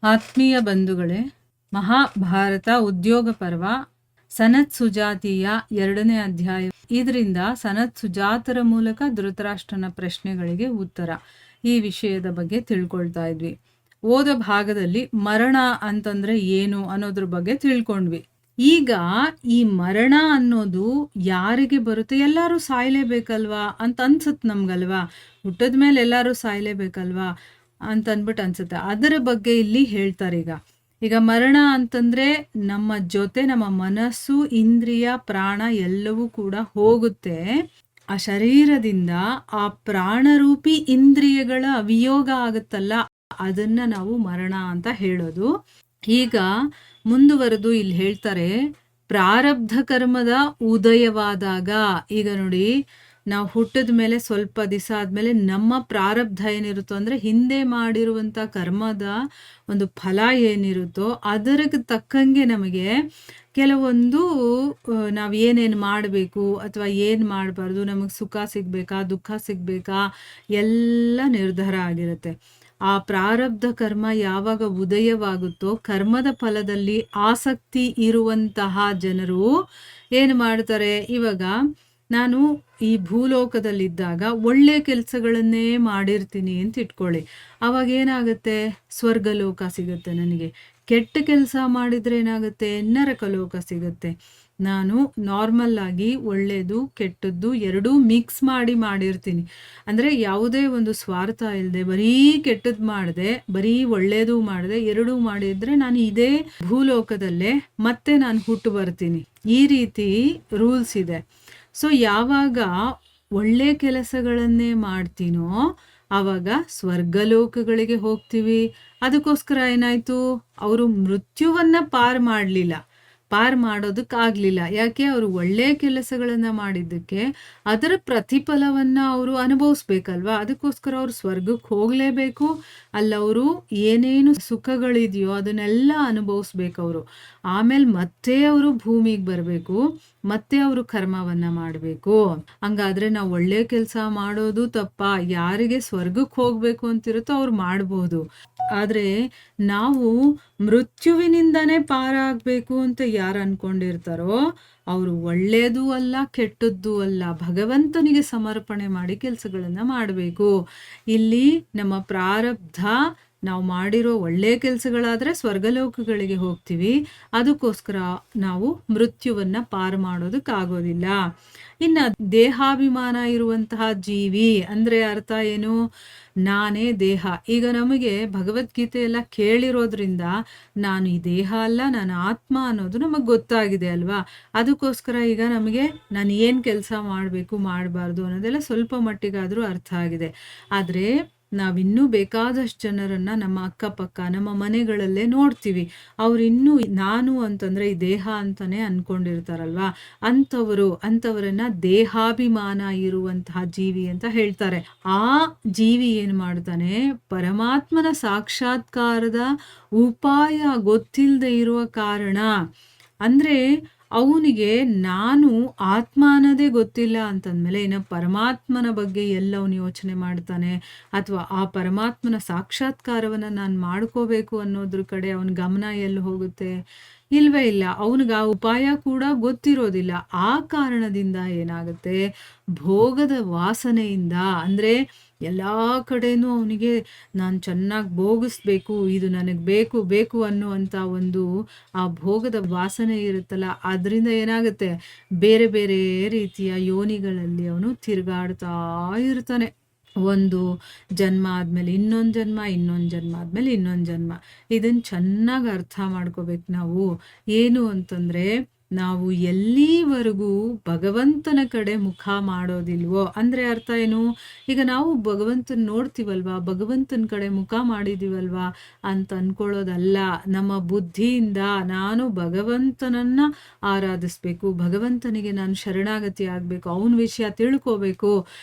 ಆತ್ಮೀಯ ಬಂಧುಗಳೇ, ಮಹಾಭಾರತ ಉದ್ಯೋಗ ಪರ್ವ ಸನತ್ ಸುಜಾತಿಯ 2ನೇ ಅಧ್ಯಾಯ. ಇದರಿಂದ ಸನತ್ ಸುಜಾತರ ಮೂಲಕ ಧೃತರಾಷ್ಟ್ರನ ಪ್ರಶ್ನೆಗಳಿಗೆ ಉತ್ತರ, ಈ ವಿಷಯದ ಬಗ್ಗೆ ತಿಳ್ಕೊಳ್ತಾ ಇದ್ವಿ. ಓದ ಭಾಗದಲ್ಲಿ ಮರಣ ಅಂತಂದ್ರೆ ಏನು ಅನ್ನೋದ್ರ ಬಗ್ಗೆ ತಿಳ್ಕೊಂಡ್ವಿ. ಈಗ ಈ ಮರಣ ಅನ್ನೋದು ಯಾರಿಗೆ ಬರುತ್ತೆ? ಎಲ್ಲರೂ ಸಾಯ್ಲೇಬೇಕಲ್ವಾ ಅಂತ ಅನ್ಸುತ್ತೆ ನಮ್ಗಲ್ವಾ. ಹುಟ್ಟದ ಮೇಲೆ ಎಲ್ಲರೂ ಸಾಯ್ಲೇಬೇಕಲ್ವಾ ಅಂತ ಅಂದ್ಬಿಟ್ಟು ಅನ್ಸುತ್ತೆ. ಅದರ ಬಗ್ಗೆ ಇಲ್ಲಿ ಹೇಳ್ತಾರೆ. ಈಗ ಮರಣ ಅಂತಂದ್ರೆ ನಮ್ಮ ಜೊತೆ ನಮ್ಮ ಮನಸ್ಸು, ಇಂದ್ರಿಯ, ಪ್ರಾಣ ಎಲ್ಲವೂ ಕೂಡ ಹೋಗುತ್ತೆ. ಆ ಶರೀರದಿಂದ ಆ ಪ್ರಾಣರೂಪಿ ಇಂದ್ರಿಯಗಳ ವಿಯೋಗ ಆಗುತ್ತಲ್ಲ, ಅದನ್ನ ನಾವು ಮರಣ ಅಂತ ಹೇಳೋದು. ಈಗ ಮುಂದುವರೆದು ಇಲ್ಲಿ ಹೇಳ್ತಾರೆ, ಪ್ರಾರಬ್ಧ ಕರ್ಮದ ಉದಯವಾದಾಗ. ಈಗ ನೋಡಿ, ನಾವು ಹುಟ್ಟಿದ ಮೇಲೆ ಸ್ವಲ್ಪ ದಿವಸ ಆದಮೇಲೆ ನಮ್ಮ ಪ್ರಾರಬ್ಧ ಏನಿರುತ್ತೋ ಅಂದರೆ ಹಿಂದೆ ಮಾಡಿರುವಂಥ ಕರ್ಮದ ಒಂದು ಫಲ ಏನಿರುತ್ತೋ ಅದರಿಗೆ ತಕ್ಕಂಗೆ ನಮಗೆ ಕೆಲವೊಂದು ನಾವು ಏನೇನು ಮಾಡಬೇಕು ಅಥವಾ ಏನು ಮಾಡಬಾರ್ದು, ನಮಗೆ ಸುಖ ಸಿಗಬೇಕಾ ದುಃಖ ಸಿಗಬೇಕಾ ಎಲ್ಲ ನಿರ್ಧಾರ ಆಗಿರುತ್ತೆ. ಆ ಪ್ರಾರಬ್ಧ ಕರ್ಮ ಯಾವಾಗ ಉದಯವಾಗುತ್ತೋ, ಕರ್ಮದ ಫಲದಲ್ಲಿ ಆಸಕ್ತಿ ಇರುವಂತಹ ಜನರು ಏನು ಮಾಡ್ತಾರೆ, ಇವಾಗ ನಾನು ಈ ಭೂಲೋಕದಲ್ಲಿದ್ದಾಗ ಒಳ್ಳೆ ಕೆಲಸಗಳನ್ನೇ ಮಾಡಿರ್ತೀನಿ ಅಂತ ಇಟ್ಕೊಳ್ಳಿ. ಅವಾಗ ಏನಾಗುತ್ತೆ, ಸ್ವರ್ಗಲೋಕ ಸಿಗುತ್ತೆ ನನಗೆ. ಕೆಟ್ಟ ಕೆಲಸ ಮಾಡಿದರೆ ಏನಾಗುತ್ತೆ, ನರಕಲೋಕ ಸಿಗುತ್ತೆ. ನಾನು ನಾರ್ಮಲ್ ಆಗಿ ಒಳ್ಳೆಯದು ಕೆಟ್ಟದ್ದು ಎರಡೂ ಮಿಕ್ಸ್ ಮಾಡಿರ್ತೀನಿ. ಅಂದರೆ ಯಾವುದೇ ಒಂದು ಸ್ವಾರ್ಥ ಇಲ್ಲದೆ ಬರೀ ಕೆಟ್ಟದ್ದು ಮಾಡಿದೆ, ಬರೀ ಒಳ್ಳೆಯದು ಮಾಡಿದೆ, ಎರಡೂ ಮಾಡಿದರೆ ನಾನು ಇದೇ ಭೂಲೋಕದಲ್ಲೇ ಮತ್ತೆ ನಾನು ಹುಟ್ಟು ಬರ್ತೀನಿ. ಈ ರೀತಿ ರೂಲ್ಸ್ ಇದೆ. ಸೊ ಯಾವಾಗ ಒಳ್ಳೆ ಕೆಲಸಗಳನ್ನೇ ಮಾಡ್ತೀನೋ ಆವಾಗ ಸ್ವರ್ಗಲೋಕಗಳಿಗೆ ಹೋಗ್ತೀವಿ. ಅದಕ್ಕೋಸ್ಕರ ಏನಾಯಿತು, ಅವರು ಮೃತ್ಯುವನ್ನು ಪಾರ್ ಮಾಡೋದಕ್ಕಾಗಲಿಲ್ಲ. ಯಾಕೆ? ಅವರು ಒಳ್ಳೆ ಕೆಲಸಗಳನ್ನು ಮಾಡಿದ್ದಕ್ಕೆ ಅದರ ಪ್ರತಿಫಲವನ್ನು ಅವರು ಅನುಭವಿಸ್ಬೇಕಲ್ವ. ಅದಕ್ಕೋಸ್ಕರ ಅವರು ಸ್ವರ್ಗಕ್ಕೆ ಹೋಗಲೇಬೇಕು. ಅಲ್ಲವರು ಏನೇನು ಸುಖಗಳಿದೆಯೋ ಅದನ್ನೆಲ್ಲ ಅನುಭವಿಸ್ಬೇಕು ಅವರು. ಆಮೇಲೆ ಮತ್ತೆ ಅವರು ಭೂಮಿಗೆ ಬರಬೇಕು, ಮತ್ತೆ ಅವರು ಕರ್ಮವನ್ನು ಮಾಡಬೇಕು. ಹಂಗಾದ್ರೆ ನಾವು ಒಳ್ಳೆ ಕೆಲಸ ಮಾಡೋದು ತಪ್ಪ? ಯಾರಿಗೆ ಸ್ವರ್ಗಕ್ಕೆ ಹೋಗಬೇಕು ಅಂತಿರುತ್ತೋ ಅವ್ರು ಮಾಡ್ಬೋದು. ಆದರೆ ನಾವು ಮೃತ್ಯುವಿನಿಂದನೇ ಪಾರಾಗಬೇಕು ಅಂತ ಯಾರು ಅನ್ಕೊಂಡಿರ್ತಾರೋ ಅವರು ಒಳ್ಳೆಯದೂ ಅಲ್ಲ ಕೆಟ್ಟದ್ದೂ ಅಲ್ಲ, ಭಗವಂತನಿಗೆ ಸಮರ್ಪಣೆ ಮಾಡಿ ಕೆಲಸಗಳನ್ನು ಮಾಡಬೇಕು. ಇಲ್ಲಿ ನಮ್ಮ ಪ್ರಾರಬ್ಧ, ನಾವು ಮಾಡಿರೋ ಒಳ್ಳೆಯ ಕೆಲಸಗಳಾದರೆ ಸ್ವರ್ಗಲೋಕಗಳಿಗೆ ಹೋಗ್ತೀವಿ. ಅದಕ್ಕೋಸ್ಕರ ನಾವು ಮೃತ್ಯುವನ್ನು ಪಾರು ಮಾಡೋದಕ್ಕಾಗೋದಿಲ್ಲ. ಇನ್ನು ದೇಹಾಭಿಮಾನ ಇರುವಂತಹ ಜೀವಿ ಅಂದರೆ ಅರ್ಥ ಏನು? ನಾನೇ ದೇಹ. ಈಗ ನಮಗೆ ಭಗವದ್ಗೀತೆ ಎಲ್ಲ ಕೇಳಿರೋದ್ರಿಂದ ನಾನು ಈ ದೇಹ ಅಲ್ಲ, ನಾನು ಆತ್ಮ ಅನ್ನೋದು ನಮಗೆ ಗೊತ್ತಾಗಿದೆ ಅಲ್ವಾ. ಅದಕ್ಕೋಸ್ಕರ ಈಗ ನಮಗೆ ನಾನು ಏನು ಕೆಲಸ ಮಾಡಬೇಕು ಮಾಡಬಾರ್ದು ಅನ್ನೋದೆಲ್ಲ ಸ್ವಲ್ಪ ಮಟ್ಟಿಗಾದರೂ ಅರ್ಥ ಆಗಿದೆ. ಆದರೆ ನಾವಿನ್ನೂ ಬೇಕಾದಷ್ಟು ಜನರನ್ನು ನಮ್ಮ ಅಕ್ಕಪಕ್ಕ ನಮ್ಮ ಮನೆಗಳಲ್ಲೇ ನೋಡ್ತೀವಿ. ಅವರಿನ್ನೂ ನಾನು ಅಂತಂದರೆ ಈ ದೇಹ ಅಂತಲೇ ಅಂದ್ಕೊಂಡಿರ್ತಾರಲ್ವ. ಅಂಥವರನ್ನು ದೇಹಾಭಿಮಾನ ಇರುವಂತಹ ಜೀವಿ ಅಂತ ಹೇಳ್ತಾರೆ. ಆ ಜೀವಿ ಏನು ಮಾಡ್ತಾನೆ, ಪರಮಾತ್ಮನ ಸಾಕ್ಷಾತ್ಕಾರದ ಉಪಾಯ ಗೊತ್ತಿಲ್ಲದೆ ಇರುವ ಕಾರಣ, ಅಂದರೆ ಅವನಿಗೆ ನಾನು ಆತ್ಮ ಅನ್ನೋದೇ ಗೊತ್ತಿಲ್ಲ ಅಂತಂದಮೇಲೆ ಇನ್ನು ಪರಮಾತ್ಮನ ಬಗ್ಗೆ ಎಲ್ಲವನು ಯೋಚನೆ ಮಾಡ್ತಾನೆ? ಅಥವಾ ಆ ಪರಮಾತ್ಮನ ಸಾಕ್ಷಾತ್ಕಾರವನ್ನು ನಾನು ಮಾಡ್ಕೋಬೇಕು ಅನ್ನೋದ್ರ ಕಡೆ ಅವನ ಗಮನ ಎಲ್ಲಿ ಹೋಗುತ್ತೆ? ಇಲ್ವೇ ಇಲ್ಲ. ಅವನಿಗೆ ಆ ಉಪಾಯ ಕೂಡ ಗೊತ್ತಿರೋದಿಲ್ಲ. ಆ ಕಾರಣದಿಂದ ಏನಾಗುತ್ತೆ, ಭೋಗದ ವಾಸನೆಯಿಂದ, ಅಂದರೆ ಎಲ್ಲ ಕಡೆನೂ ಅವನಿಗೆ ನಾನು ಚೆನ್ನಾಗಿ ಭೋಗಿಸ್ಬೇಕು, ಇದು ನನಗೆ ಬೇಕು ಅನ್ನುವಂಥ ಒಂದು ಆ ಭೋಗದ ವಾಸನೆ ಇರುತ್ತಲ್ಲ, ಅದರಿಂದ ಏನಾಗುತ್ತೆ, ಬೇರೆ ಬೇರೆ ರೀತಿಯ ಯೋನಿಗಳಲ್ಲಿ ಅವನು ತಿರುಗಾಡ್ತಾ ಇರ್ತಾನೆ. ಒಂದು ಜನ್ಮ ಆದಮೇಲೆ ಇನ್ನೊಂದು ಜನ್ಮ, ಇನ್ನೊಂದು ಜನ್ಮ ಆದಮೇಲೆ ಇನ್ನೊಂದು ಜನ್ಮ. ಇದನ್ನು ಚೆನ್ನಾಗಿ ಅರ್ಥ ಮಾಡ್ಕೋಬೇಕು ನಾವು. ಏನು ಅಂತಂದರೆ, ನಾವು ಎಲ್ಲಿವರೆಗೂ ಭಗವಂತನ ಕಡೆ ಮುಖ ಮಾಡೋದಿಲ್ವೋ, ಅಂದರೆ ಅರ್ಥ ಏನು, ಈಗ ನಾವು ಭಗವಂತನ ನೋಡ್ತೀವಲ್ವಾ, ಭಗವಂತನ ಕಡೆ ಮುಖ ಮಾಡಿದ್ದೀವಲ್ವಾ ಅಂತ ಅಂದ್ಕೊಳ್ಳೋದಲ್ಲ. ನಮ್ಮ ಬುದ್ಧಿಯಿಂದ ನಾನು ಭಗವಂತನನ್ನು ಆರಾಧಿಸ್ಬೇಕು, ಭಗವಂತನಿಗೆ ನಾನು ಶರಣಾಗತಿ ಆಗಬೇಕು, ಅವನ ವಿಷಯ ತಿಳ್ಕೋಬೇಕು,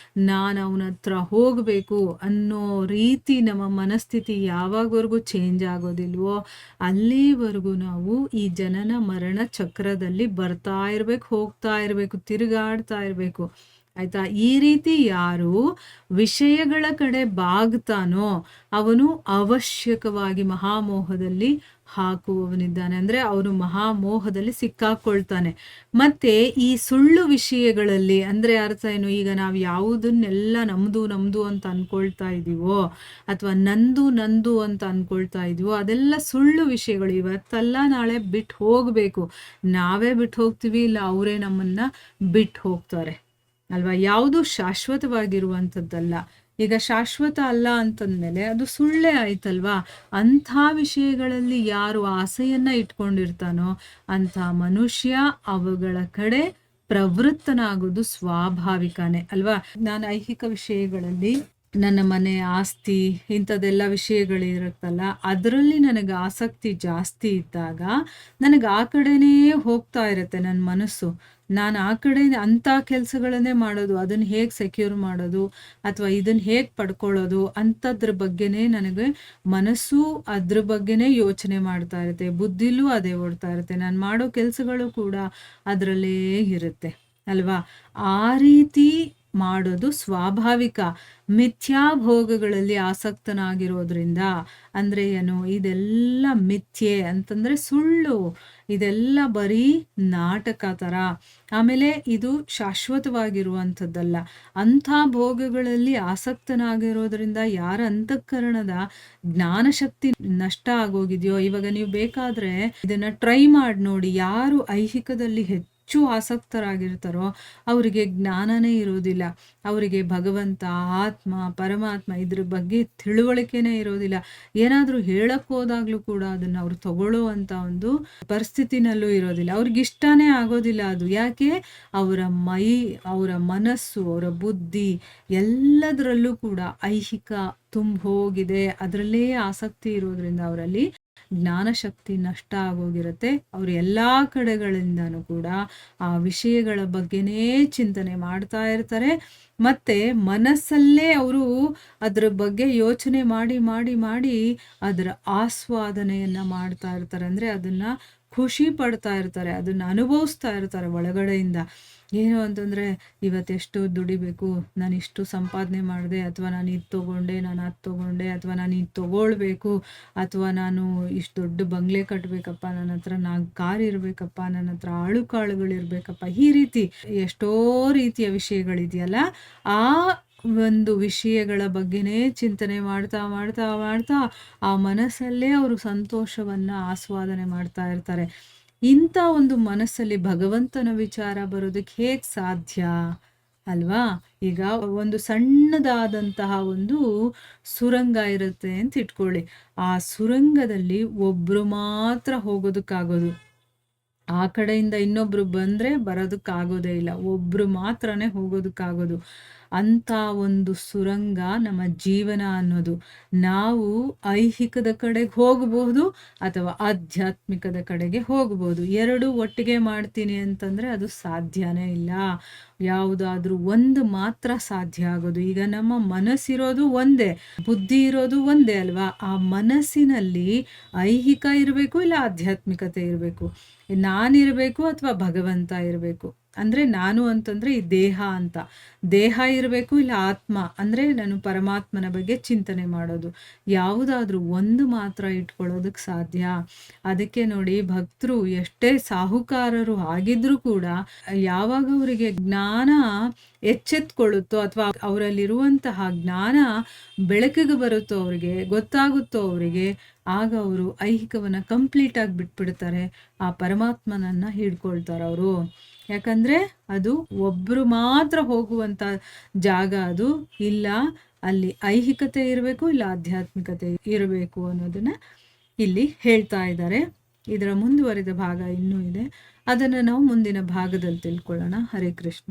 ನಾನು ಅವನ ಹತ್ರ ಹೋಗಬೇಕು ಅನ್ನೋ ರೀತಿ ನಮ್ಮ ಮನಸ್ಥಿತಿ ಯಾವಾಗವರೆಗೂ ಚೇಂಜ್ ಆಗೋದಿಲ್ವೋ ಅಲ್ಲಿವರೆಗೂ ನಾವು ಈ ಜನನ ಮರಣ ಚಕ್ರದಲ್ಲಿ ಬರ್ತಾ ಇರಬೇಕು, ಹೋಗ್ತಾ ಇರಬೇಕು, ತಿರುಗಾಡ್ತಾ ಇರಬೇಕು. ಆಯ್ತಾ? ಈ ರೀತಿ ಯಾರು ವಿಷಯಗಳ ಕಡೆ ಬಾಗ್ತಾನೋ ಅವನು ಅವಶ್ಯಕವಾಗಿ ಮಹಾಮೋಹದಲ್ಲಿ ಹಾಕುವವನಿದ್ದಾನೆ. ಅಂದ್ರೆ ಅವನು ಮಹಾಮೋಹದಲ್ಲಿ ಸಿಕ್ಕಾಕೊಳ್ತಾನೆ. ಮತ್ತೆ ಈ ಸುಳ್ಳು ವಿಷಯಗಳಲ್ಲಿ ಅಂದ್ರೆ ಅರ್ಥ ಏನು? ಈಗ ನಾವು ಯಾವುದನ್ನೆಲ್ಲ ನಮ್ದು ನಮ್ದು ಅಂತ ಅನ್ಕೊಳ್ತಾ ಇದೀವೋ ಅಥವಾ ನಂದು ಅಂತ ಅನ್ಕೊಳ್ತಾ ಇದೀವೋ ಅದೆಲ್ಲ ಸುಳ್ಳು ವಿಷಯಗಳು. ಇವತ್ತಲ್ಲ ನಾಳೆ ಬಿಟ್ಟು ಹೋಗ್ಬೇಕು. ನಾವೇ ಬಿಟ್ಟು ಹೋಗ್ತೀವಿ, ಇಲ್ಲ ಅವರೇ ನಮ್ಮನ್ನ ಬಿಟ್ಟು ಹೋಗ್ತಾರೆ ಅಲ್ವಾ? ಯಾವುದು ಶಾಶ್ವತವಾಗಿರುವಂಥದ್ದಲ್ಲ. ಈಗ ಶಾಶ್ವತ ಅಲ್ಲ ಅಂತಂದ್ಮೇಲೆ ಅದು ಸುಳ್ಳೇ ಆಯ್ತಲ್ವಾ? ಅಂಥ ವಿಷಯಗಳಲ್ಲಿ ಯಾರು ಆಸೆಯನ್ನ ಇಟ್ಕೊಂಡಿರ್ತಾನೋ ಅಂಥ ಮನುಷ್ಯ ಅವುಗಳ ಕಡೆ ಪ್ರವೃತ್ತನಾಗೋದು ಸ್ವಾಭಾವಿಕನೇ ಅಲ್ವಾ? ನಾನು ಐಹಿಕ ವಿಷಯಗಳಲ್ಲಿ ನನ್ನ ಮನೆ, ಆಸ್ತಿ, ಇಂಥದ್ದೆಲ್ಲ ವಿಷಯಗಳಿರುತ್ತಲ್ಲ, ಅದರಲ್ಲಿ ನನಗೆ ಆಸಕ್ತಿ ಜಾಸ್ತಿ ಇದ್ದಾಗ ನನಗೆ ಆ ಕಡೆನೇ ಹೋಗ್ತಾ ಇರುತ್ತೆ ನನ್ನ ಮನಸ್ಸು. ನಾನು ಆ ಕಡೆ ಅಂಥ ಕೆಲಸಗಳನ್ನೇ ಮಾಡೋದು, ಅದನ್ನು ಹೇಗೆ ಸೆಕ್ಯೂರ್ ಮಾಡೋದು ಅಥವಾ ಇದನ್ನು ಹೇಗೆ ಪಡ್ಕೊಳ್ಳೋದು ಅಂಥದ್ರ ಬಗ್ಗೆನೇ ನನಗೆ ಮನಸ್ಸು ಅದ್ರ ಬಗ್ಗೆನೇ ಯೋಚನೆ ಮಾಡ್ತಾ ಇರುತ್ತೆ. ಬುದ್ಧಿಲೂ ಅದೇ ಓಡ್ತಾ ಇರುತ್ತೆ. ನಾನು ಮಾಡೋ ಕೆಲಸಗಳು ಕೂಡ ಅದರಲ್ಲೇ ಇರುತ್ತೆ ಅಲ್ವಾ? ಆ ರೀತಿ ಮಾಡೋದು ಸ್ವಾಭಾವಿಕ. ಮಿಥ್ಯಾಭೋಗಗಳಲ್ಲಿ ಆಸಕ್ತನಾಗಿರೋದ್ರಿಂದ ಅಂದ್ರೆ ಏನು? ಇದೆಲ್ಲ ಮಿಥ್ಯೆ ಅಂತಂದ್ರೆ ಸುಳ್ಳು. ಇದೆಲ್ಲ ಬರೀ ನಾಟಕ ಥರ. ಆಮೇಲೆ ಇದು ಶಾಶ್ವತವಾಗಿರುವಂಥದ್ದಲ್ಲ. ಅಂಥ ಭೋಗಗಳಲ್ಲಿ ಆಸಕ್ತನಾಗಿರೋದ್ರಿಂದ ಯಾರ ಅಂತಃಕರಣದ ಜ್ಞಾನಶಕ್ತಿ ನಷ್ಟ ಆಗೋಗಿದೆಯೋ, ಇವಾಗ ನೀವು ಬೇಕಾದ್ರೆ ಇದನ್ನ ಟ್ರೈ ಮಾಡಿ ನೋಡಿ. ಯಾರು ಐಹಿಕದಲ್ಲಿ ಹೆಚ್ಚು ಆಸಕ್ತರಾಗಿರ್ತಾರೋ ಅವರಿಗೆ ಜ್ಞಾನನೇ ಇರೋದಿಲ್ಲ. ಅವರಿಗೆ ಭಗವಂತ, ಆತ್ಮ, ಪರಮಾತ್ಮ ಇದ್ರ ಬಗ್ಗೆ ತಿಳುವಳಿಕೆನೇ ಇರೋದಿಲ್ಲ. ಏನಾದರೂ ಹೇಳಕ್ ಹೋದಾಗ್ಲೂ ಕೂಡ ಅದನ್ನ ಅವ್ರು ತಗೊಳ್ಳೋ ಒಂದು ಪರಿಸ್ಥಿತಿನಲ್ಲೂ ಇರೋದಿಲ್ಲ. ಅವ್ರಿಗೆ ಇಷ್ಟನೇ ಆಗೋದಿಲ್ಲ ಅದು. ಯಾಕೆ? ಅವರ ಅವರ ಮನಸ್ಸು, ಅವರ ಬುದ್ಧಿ ಎಲ್ಲದರಲ್ಲೂ ಕೂಡ ಐಹಿಕ ಹೋಗಿದೆ. ಅದರಲ್ಲೇ ಆಸಕ್ತಿ ಇರೋದ್ರಿಂದ ಅವರಲ್ಲಿ ಜ್ಞಾನಶಕ್ತಿ ನಷ್ಟ ಆಗೋಗಿರುತ್ತೆ. ಅವರು ಎಲ್ಲಾ ಕಡೆಗಳಿಂದನೂ ಕೂಡ ಆ ವಿಷಯಗಳ ಬಗ್ಗೆನೇ ಚಿಂತನೆ ಮಾಡ್ತಾ ಇರ್ತಾರೆ. ಮತ್ತೆ ಮನಸ್ಸಲ್ಲೇ ಅವರು ಅದ್ರ ಬಗ್ಗೆ ಯೋಚನೆ ಮಾಡಿ ಮಾಡಿ ಮಾಡಿ ಅದರ ಆಸ್ವಾದನೆಯನ್ನ ಮಾಡ್ತಾ ಇರ್ತಾರೆ. ಅಂದ್ರೆ ಅದನ್ನ ಖುಷಿ ಪಡ್ತಾ ಇರ್ತಾರೆ, ಅದನ್ನ ಅನುಭವಿಸ್ತಾ ಇರ್ತಾರೆ ಒಳಗಡೆಯಿಂದ. ಏನು ಅಂತಂದ್ರೆ, ಇವತ್ತೆಷ್ಟು ದುಡಿಬೇಕು, ನಾನು ಇಷ್ಟು ಸಂಪಾದನೆ ಮಾಡಿದೆ, ಅಥವಾ ನಾನು ಇದು ತೊಗೊಂಡೆ, ನಾನು ಅದು ತೊಗೊಂಡೆ, ಅಥವಾ ನಾನು ಇದು ತೊಗೊಳ್ಬೇಕು, ಅಥವಾ ನಾನು ಇಷ್ಟು ದೊಡ್ಡ ಬಂಗ್ಲೆ ಕಟ್ಟಬೇಕಪ್ಪ, ನನ್ನ ಹತ್ರ 4 ಕಾರ್ ಇರಬೇಕಪ್ಪ, ನನ್ನ ಹತ್ರ ಕಾಳುಗಳಿರ್ಬೇಕಪ್ಪ. ಈ ರೀತಿ ಎಷ್ಟೋ ರೀತಿಯ ವಿಷಯಗಳಿದೆಯಲ್ಲ, ಆ ಒಂದು ವಿಷಯಗಳ ಬಗ್ಗೆನೇ ಚಿಂತನೆ ಮಾಡ್ತಾ ಮಾಡ್ತಾ ಮಾಡ್ತಾ ಆ ಮನಸ್ಸಲ್ಲೇ ಅವರು ಸಂತೋಷವನ್ನ ಆಸ್ವಾದನೆ ಮಾಡ್ತಾ ಇರ್ತಾರೆ. ಇಂಥ ಒಂದು ಮನಸ್ಸಲ್ಲಿ ಭಗವಂತನ ವಿಚಾರ ಬರೋದಕ್ಕೆ ಹೇಗೆ ಸಾಧ್ಯ ಅಲ್ವಾ? ಈಗ ಒಂದು ಸಣ್ಣದಾದಂತಹ ಒಂದು ಸುರಂಗ ಇರುತ್ತೆ ಅಂತ ಇಟ್ಕೊಳ್ಳಿ. ಆ ಸುರಂಗದಲ್ಲಿ ಒಬ್ರು ಮಾತ್ರ ಹೋಗೋದಕ್ಕಾಗೋದು. ಆ ಕಡೆಯಿಂದ ಇನ್ನೊಬ್ರು ಬಂದ್ರೆ ಬರೋದಕ್ಕಾಗೋದೇ ಇಲ್ಲ. ಒಬ್ರು ಮಾತ್ರನೇ ಹೋಗೋದಕ್ಕಾಗೋದು. ಅಂಥ ಒಂದು ಸುರಂಗ ನಮ್ಮ ಜೀವನ ಅನ್ನೋದು. ನಾವು ಐಹಿಕದ ಕಡೆಗೆ ಹೋಗಬಹುದು ಅಥವಾ ಆಧ್ಯಾತ್ಮಿಕದ ಕಡೆಗೆ ಹೋಗಬಹುದು. ಎರಡೂ ಒಟ್ಟಿಗೆ ಮಾಡ್ತೀನಿ ಅಂತಂದ್ರೆ ಅದು ಸಾಧ್ಯನೇ ಇಲ್ಲ. ಯಾವುದಾದ್ರೂ ಒಂದು ಮಾತ್ರ ಸಾಧ್ಯ ಆಗೋದು. ಈಗ ನಮ್ಮ ಮನಸ್ಸಿರೋದು ಒಂದೇ, ಬುದ್ಧಿ ಇರೋದು ಒಂದೇ ಅಲ್ವಾ? ಆ ಮನಸ್ಸಿನಲ್ಲಿ ಐಹಿಕ ಇರಬೇಕು, ಇಲ್ಲ ಆಧ್ಯಾತ್ಮಿಕತೆ ಇರಬೇಕು. ನಾನಿರಬೇಕು ಅಥವಾ ಭಗವಂತ ಇರಬೇಕು. ಅಂದ್ರೆ ನಾನು ಅಂತಂದ್ರೆ ಈ ದೇಹ ಅಂತ, ದೇಹ ಇರಬೇಕು, ಇಲ್ಲ ಆತ್ಮ ಅಂದ್ರೆ ನಾನು ಪರಮಾತ್ಮನ ಬಗ್ಗೆ ಚಿಂತನೆ ಮಾಡೋದು. ಯಾವುದಾದ್ರೂ ಒಂದು ಮಾತ್ರ ಇಟ್ಕೊಳ್ಳೋದಕ್ಕೆ ಸಾಧ್ಯ. ಅದಕ್ಕೆ ನೋಡಿ, ಭಕ್ತರು ಎಷ್ಟೇ ಸಾಹುಕಾರರು ಆಗಿದ್ರೂ ಕೂಡ ಯಾವಾಗ ಅವರಿಗೆ ಜ್ಞಾನ ಎಚ್ಚೆತ್ಕೊಳ್ಳುತ್ತೋ ಅಥವಾ ಅವರಲ್ಲಿರುವಂತಹ ಜ್ಞಾನ ಬೆಳಕಿಗೆ ಬರುತ್ತೋ, ಅವರಿಗೆ ಗೊತ್ತಾಗುತ್ತೋ, ಅವರಿಗೆ ಆಗ ಅವರು ಐಹಿಕವನ್ನ ಕಂಪ್ಲೀಟ್ ಆಗಿ ಬಿಟ್ಬಿಡ್ತಾರೆ. ಆ ಪರಮಾತ್ಮನನ್ನ ಹಿಡ್ಕೊಳ್ತಾರೆ ಅವರು. ಯಾಕಂದ್ರೆ ಅದು ಒಬ್ರು ಮಾತ್ರ ಹೋಗುವಂತ ಜಾಗ ಅದು. ಇಲ್ಲ ಅಲ್ಲಿ ಐಹಿಕತೆ ಇರಬೇಕು, ಇಲ್ಲ ಆಧ್ಯಾತ್ಮಿಕತೆ ಇರಬೇಕು ಅನ್ನೋದನ್ನ ಇಲ್ಲಿ ಹೇಳ್ತಾ ಇದ್ದಾರೆ. ಇದರ ಮುಂದುವರಿದ ಭಾಗ ಇನ್ನೂ ಇದೆ. ಅದನ್ನು ನಾವು ಮುಂದಿನ ಭಾಗದಲ್ಲಿ ತಿಳ್ಕೊಳ್ಳೋಣ. ಹರೇ ಕೃಷ್ಣ.